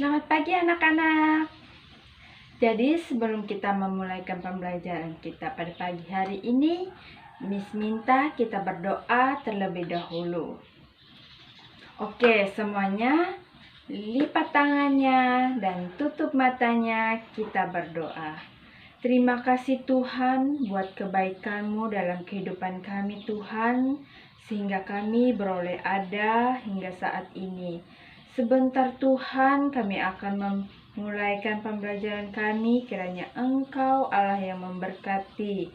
Selamat pagi anak-anak. Jadi sebelum kita memulaikan pembelajaran kita pada pagi hari ini, Miss minta kita berdoa terlebih dahulu. Oke, semuanya lipat tangannya dan tutup matanya, kita berdoa. Terima kasih Tuhan buat kebaikan-Mu dalam kehidupan kami Tuhan, sehingga kami beroleh ada hingga saat ini. Sebentar Tuhan, kami akan memulaikan pembelajaran kami, kiranya Engkau Allah yang memberkati.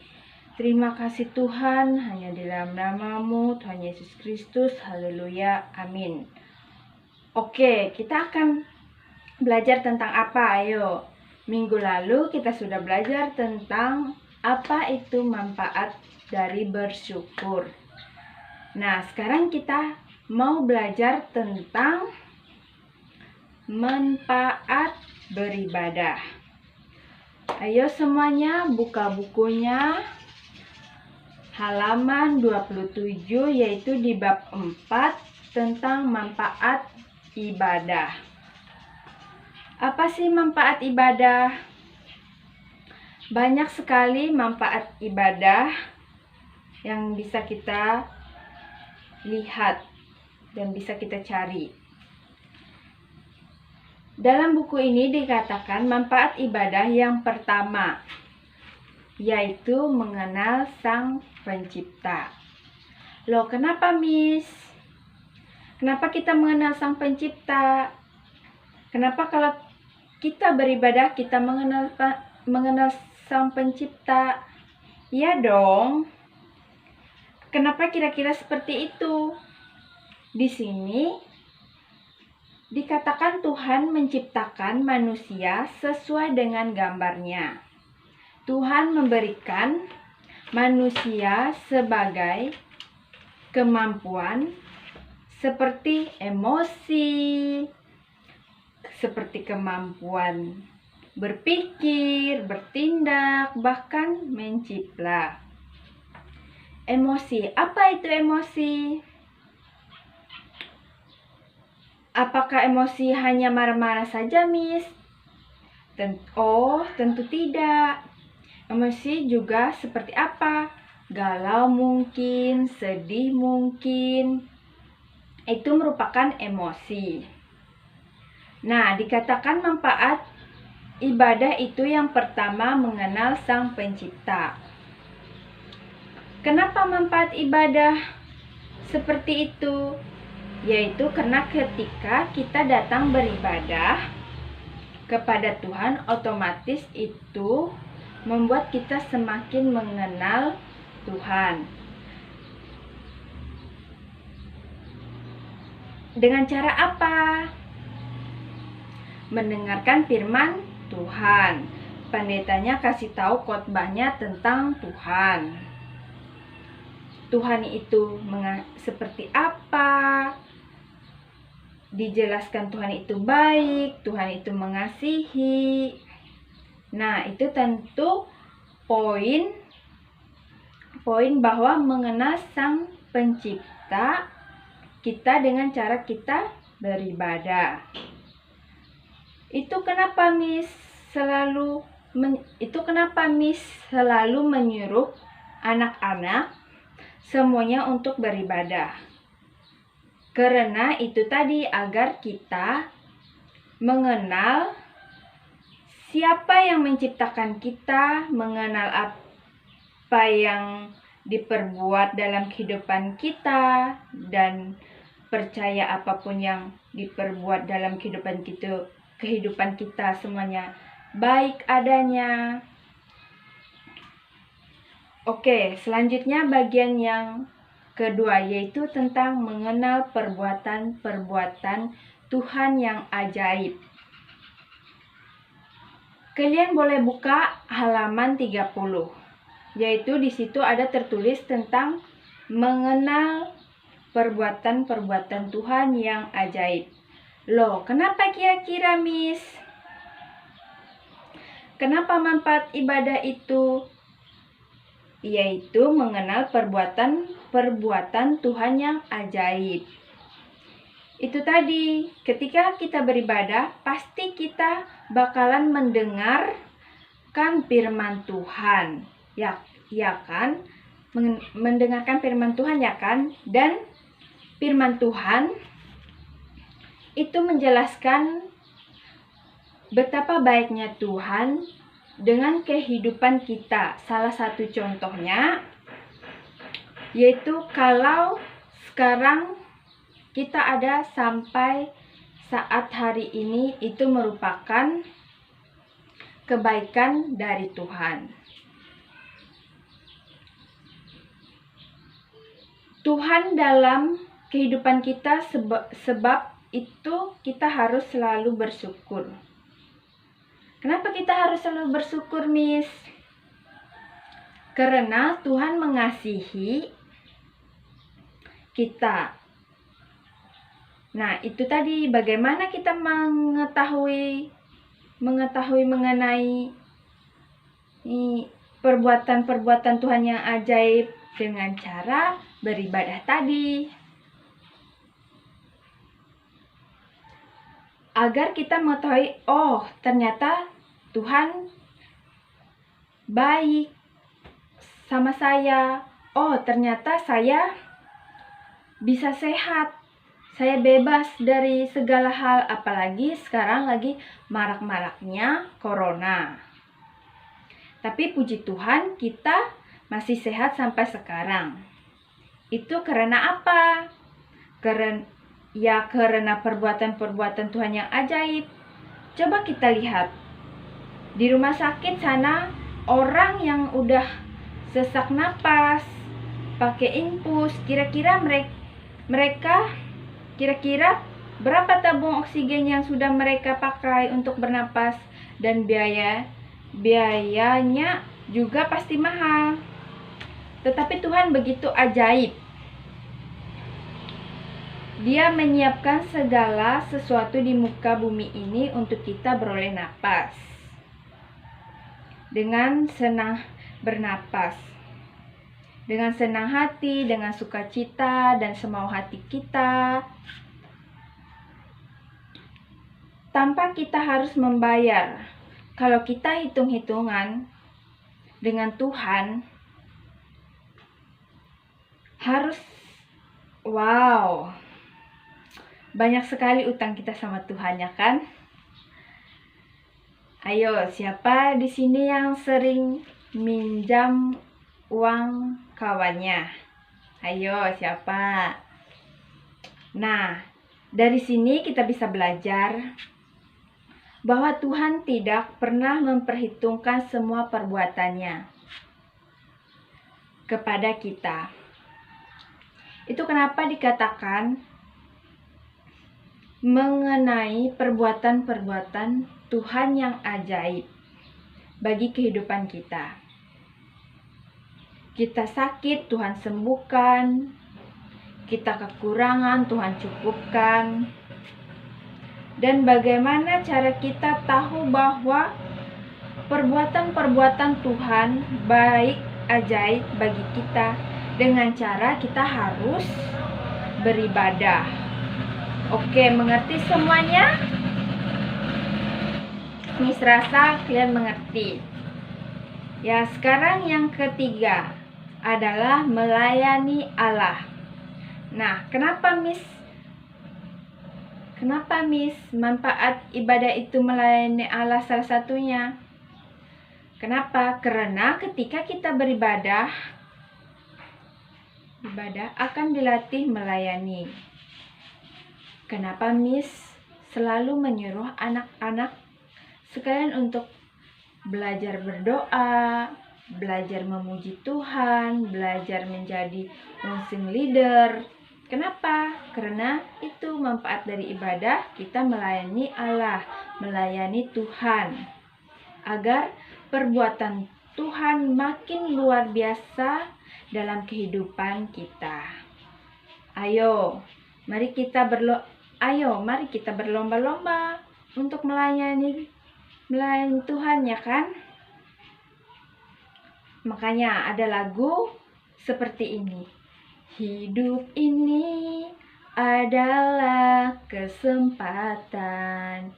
Terima kasih Tuhan, hanya di dalam nama-Mu, Tuhan Yesus Kristus, haleluya, amin. Oke, kita akan belajar tentang apa? Ayo. Minggu lalu kita sudah belajar tentang apa itu manfaat dari bersyukur. Nah, sekarang kita mau belajar tentang manfaat beribadah. Ayo semuanya buka bukunya halaman 27, yaitu di bab 4 tentang manfaat ibadah. Apa sih manfaat ibadah? Banyak sekali manfaat ibadah yang bisa kita lihat dan bisa kita cari. Dalam buku ini dikatakan manfaat ibadah yang pertama, yaitu mengenal Sang Pencipta. Loh, kenapa Miss? Kenapa kita mengenal Sang Pencipta? Kenapa kalau kita beribadah kita mengenal Sang Pencipta? Ya dong. Kenapa kira-kira seperti itu? Di sini dikatakan Tuhan menciptakan manusia sesuai dengan gambarnya. Tuhan memberikan manusia sebagai kemampuan seperti emosi, seperti kemampuan berpikir, bertindak, bahkan mencipta. Emosi, apa itu emosi? Apakah emosi hanya marah-marah saja, Miss? Tentu tidak. Emosi juga seperti apa? Galau mungkin, sedih mungkin. Itu merupakan emosi. Nah, dikatakan manfaat ibadah itu yang pertama mengenal Sang Pencipta. Kenapa manfaat ibadah seperti itu? Yaitu karena ketika kita datang beribadah kepada Tuhan, otomatis itu membuat kita semakin mengenal Tuhan. Dengan cara apa? Mendengarkan firman Tuhan. Pendetanya kasih tahu khotbahnya tentang Tuhan. Tuhan itu seperti apa? Dijelaskan Tuhan itu baik, Tuhan itu mengasihi. Nah, itu tentu poin bahwa mengenal Sang Pencipta kita dengan cara kita beribadah. Itu kenapa Miss selalu menyuruh anak-anak semuanya untuk beribadah. Karena itu tadi, agar kita mengenal siapa yang menciptakan kita, mengenal apa yang diperbuat dalam kehidupan kita, dan percaya apapun yang diperbuat dalam kehidupan kita semuanya baik adanya. Oke, selanjutnya bagian yang kedua, yaitu tentang mengenal perbuatan-perbuatan Tuhan yang ajaib. Kalian boleh buka halaman 30, yaitu di situ ada tertulis tentang mengenal perbuatan-perbuatan Tuhan yang ajaib. Loh, kenapa kira-kira Miss? Kenapa manfaat ibadah itu? Yaitu mengenal perbuatan Tuhan yang ajaib. Itu tadi, ketika kita beribadah, pasti kita bakalan mendengarkan firman Tuhan. Ya kan? Mendengarkan firman Tuhan, ya kan? Dan firman Tuhan itu menjelaskan betapa baiknya Tuhan dengan kehidupan kita. Salah satu contohnya yaitu kalau sekarang kita ada sampai saat hari ini, itu merupakan kebaikan dari Tuhan. Tuhan dalam kehidupan kita, sebab itu kita harus selalu bersyukur. Kenapa kita harus selalu bersyukur, Miss? Karena Tuhan mengasihi kita. Nah, itu tadi, bagaimana kita mengetahui mengenai perbuatan-perbuatan Tuhan yang ajaib? Dengan cara beribadah tadi. Agar kita mengetahui, oh ternyata Tuhan baik sama saya. Oh ternyata saya bisa sehat, saya bebas dari segala hal. Apalagi sekarang lagi marak-maraknya corona. Tapi puji Tuhan kita masih sehat sampai sekarang. Itu karena apa? Karena perbuatan-perbuatan Tuhan yang ajaib. Coba kita lihat di rumah sakit sana, orang yang udah sesak napas, pakai infus, kira-kira mereka berapa tabung oksigen yang sudah mereka pakai untuk bernapas, dan biayanya juga pasti mahal. Tetapi Tuhan begitu ajaib. Dia menyiapkan segala sesuatu di muka bumi ini untuk kita beroleh napas. Dengan senang bernapas. Dengan senang hati, dengan sukacita, dan semau hati kita. Tanpa kita harus membayar. Kalau kita hitung-hitungan dengan Tuhan, harus banyak sekali utang kita sama Tuhan, ya kan? Ayo, siapa di sini yang sering minjam uang kawannya? Ayo, siapa? Nah, dari sini kita bisa belajar bahwa Tuhan tidak pernah memperhitungkan semua perbuatannya kepada kita. Itu kenapa dikatakan mengenai perbuatan-perbuatan Tuhan yang ajaib bagi kehidupan kita. Kita sakit, Tuhan sembuhkan. Kita kekurangan, Tuhan cukupkan. Dan bagaimana cara kita tahu bahwa perbuatan-perbuatan Tuhan baik, ajaib bagi kita? Dengan cara kita harus beribadah. Oke, mengerti semuanya? Miss rasa kalian mengerti. Ya, sekarang yang ketiga adalah melayani Allah. Nah, kenapa Miss manfaat ibadah itu melayani Allah salah satunya? Kenapa? Karena ketika kita beribadah akan dilatih melayani. Kenapa Miss selalu menyuruh anak-anak sekalian untuk belajar berdoa, belajar memuji Tuhan, belajar menjadi worship leader? Kenapa? Karena itu manfaat dari ibadah, kita melayani Allah, melayani Tuhan, agar perbuatan Tuhan makin luar biasa dalam kehidupan kita. Ayo, mari kita berlomba-lomba untuk melayani Tuhan, ya kan? Makanya ada lagu seperti ini. Hidup ini adalah kesempatan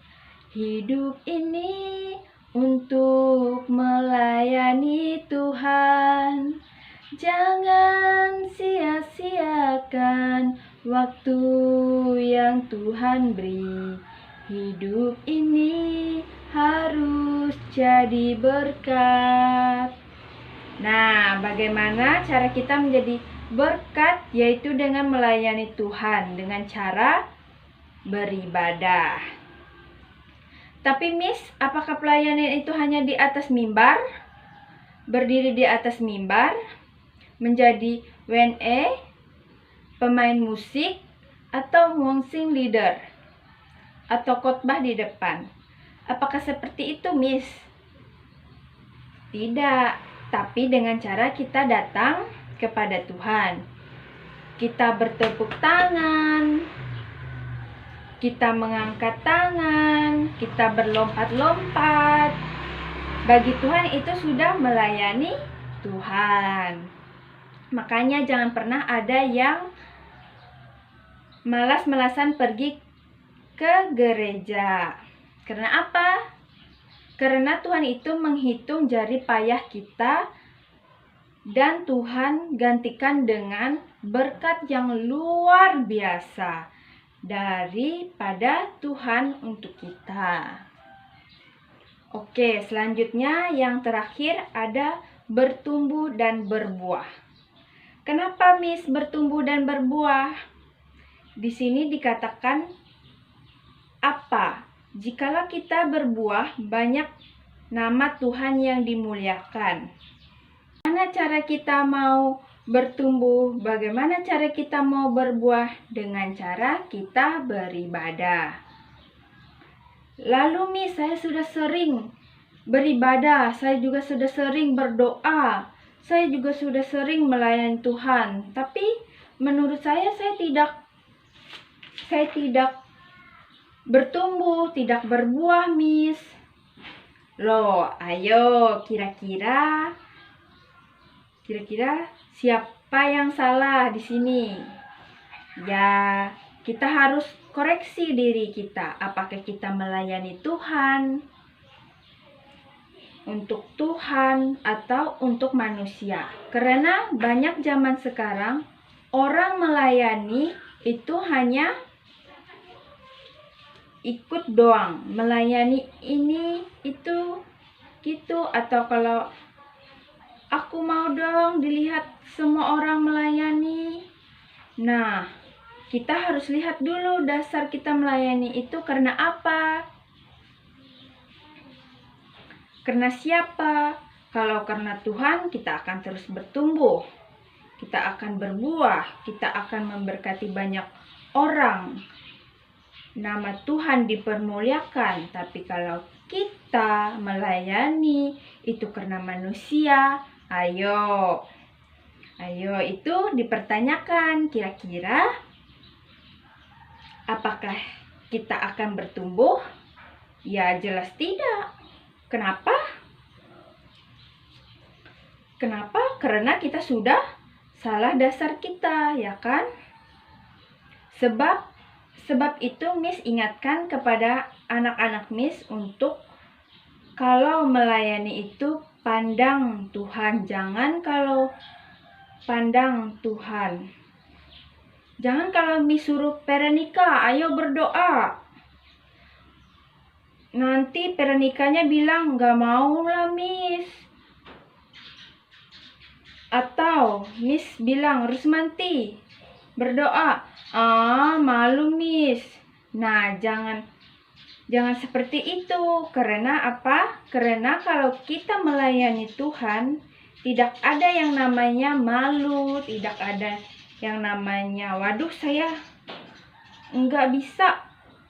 hidup ini untuk melayani Tuhan. Jangan sia-siakan waktu yang Tuhan beri. Hidup ini harus jadi berkat. Nah, bagaimana cara kita menjadi berkat? Yaitu dengan melayani Tuhan dengan cara beribadah. Tapi Miss, apakah pelayanan itu hanya di atas mimbar? Berdiri di atas mimbar? Menjadi WNE? Pemain musik? Atau worship leader? Atau khotbah di depan? Apakah seperti itu, Miss? Tidak, tapi dengan cara kita datang kepada Tuhan. Kita bertepuk tangan, kita mengangkat tangan, kita berlompat-lompat. Bagi Tuhan itu sudah melayani Tuhan. Makanya jangan pernah ada yang malas-malasan pergi ke gereja. Karena apa? Karena Tuhan itu menghitung jari payah kita dan Tuhan gantikan dengan berkat yang luar biasa daripada Tuhan untuk kita. Oke, selanjutnya yang terakhir ada bertumbuh dan berbuah. Kenapa Miss bertumbuh dan berbuah? Di sini dikatakan apa? Jikalau kita berbuah, banyak nama Tuhan yang dimuliakan. Bagaimana cara kita mau bertumbuh? Bagaimana cara kita mau berbuah? Dengan cara kita beribadah. Lalu Miss, saya sudah sering beribadah, saya juga sudah sering berdoa, saya juga sudah sering melayani Tuhan. Tapi menurut saya tidak bertumbuh, tidak berbuah, Miss. Loh, ayo, kira-kira siapa yang salah di sini? Ya, kita harus koreksi diri kita. Apakah kita melayani Tuhan untuk Tuhan atau untuk manusia? Karena banyak zaman sekarang orang melayani itu hanya ikut doang, melayani ini, itu, gitu. Atau kalau aku mau dong dilihat semua orang melayani. Nah, kita harus lihat dulu dasar kita melayani itu karena apa? Karena siapa? Kalau karena Tuhan, kita akan terus bertumbuh. Kita akan berbuah, kita akan memberkati banyak orang. Nama Tuhan dipermuliakan. Tapi kalau kita melayani itu karena manusia, ayo itu dipertanyakan. Kira-kira apakah kita akan bertumbuh? Ya jelas tidak. Kenapa? Karena kita sudah salah dasar kita, ya kan? Sebab itu Miss ingatkan kepada anak-anak Miss untuk kalau melayani itu pandang Tuhan. Jangan kalau pandang Tuhan. Jangan kalau Miss suruh Perenika, ayo berdoa. Nanti Perenikanya bilang, gak mau lah Miss. Atau Miss bilang, Rusmanti, berdoa. Malu Miss. Nah, jangan seperti itu. Karena apa? Karena kalau kita melayani Tuhan, tidak ada yang namanya malu, tidak ada yang namanya waduh saya nggak bisa.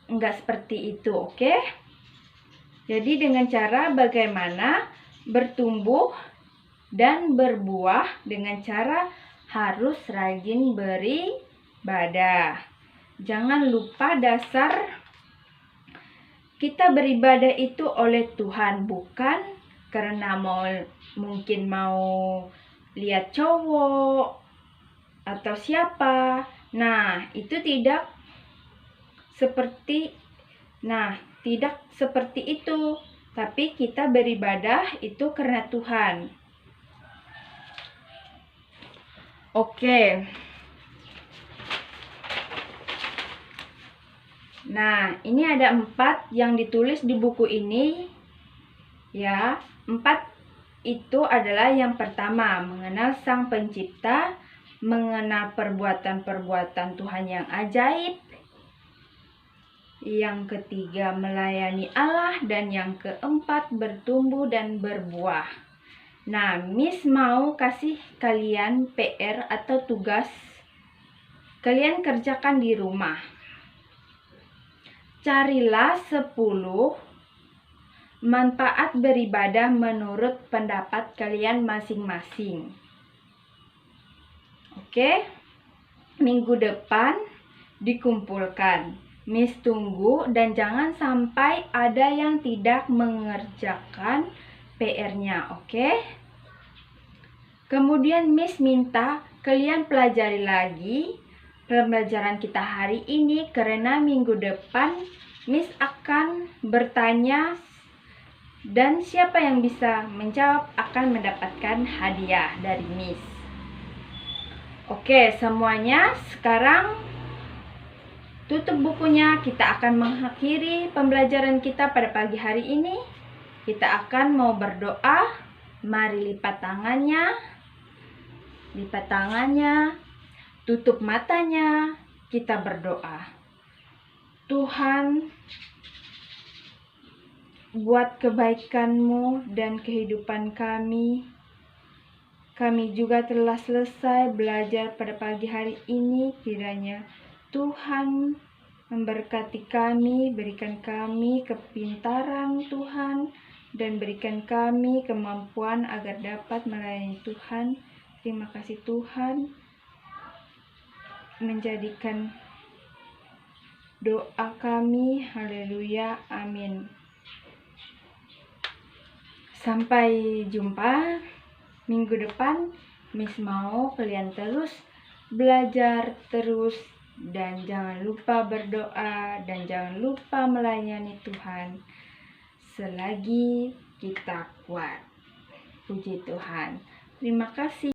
Nggak seperti itu, oke? Jadi dengan cara bagaimana bertumbuh dan berbuah dengan cara harus rajin beribadah. Jangan lupa dasar kita beribadah itu oleh Tuhan, bukan karena mungkin mau lihat cowok atau siapa, Nah, itu tidak seperti itu. Tapi kita beribadah itu karena Tuhan. Oke. Nah, ini ada 4 yang ditulis di buku ini. Ya, 4 itu adalah yang pertama, mengenal Sang Pencipta, mengenal perbuatan-perbuatan Tuhan yang ajaib. Yang ketiga, melayani Allah. Dan yang keempat, bertumbuh dan berbuah. Nah, Miss mau kasih kalian PR atau tugas. Kalian kerjakan di rumah. Carilah 10 manfaat beribadah menurut pendapat kalian masing-masing. Oke? Minggu depan dikumpulkan. Miss tunggu dan jangan sampai ada yang tidak mengerjakan PR-nya, oke? Kemudian Miss minta kalian pelajari lagi pembelajaran kita hari ini, karena minggu depan Miss akan bertanya dan siapa yang bisa menjawab akan mendapatkan hadiah dari Miss. Oke, semuanya sekarang tutup bukunya. Kita akan mengakhiri pembelajaran kita pada pagi hari ini. Kita akan mau berdoa. Mari lipat tangannya, tutup matanya, kita berdoa. Tuhan, buat kebaikan-Mu dan kehidupan kami juga telah selesai belajar pada pagi hari ini. Kiranya Tuhan memberkati kami, berikan kami kepintaran Tuhan, dan berikan kami kemampuan agar dapat melayani Tuhan. Terima kasih Tuhan, menjadikan doa kami. Haleluya, amin. Sampai jumpa minggu depan. Miss mau kalian terus belajar terus, dan jangan lupa berdoa, dan jangan lupa melayani Tuhan selagi kita kuat. Puji Tuhan. Terima kasih.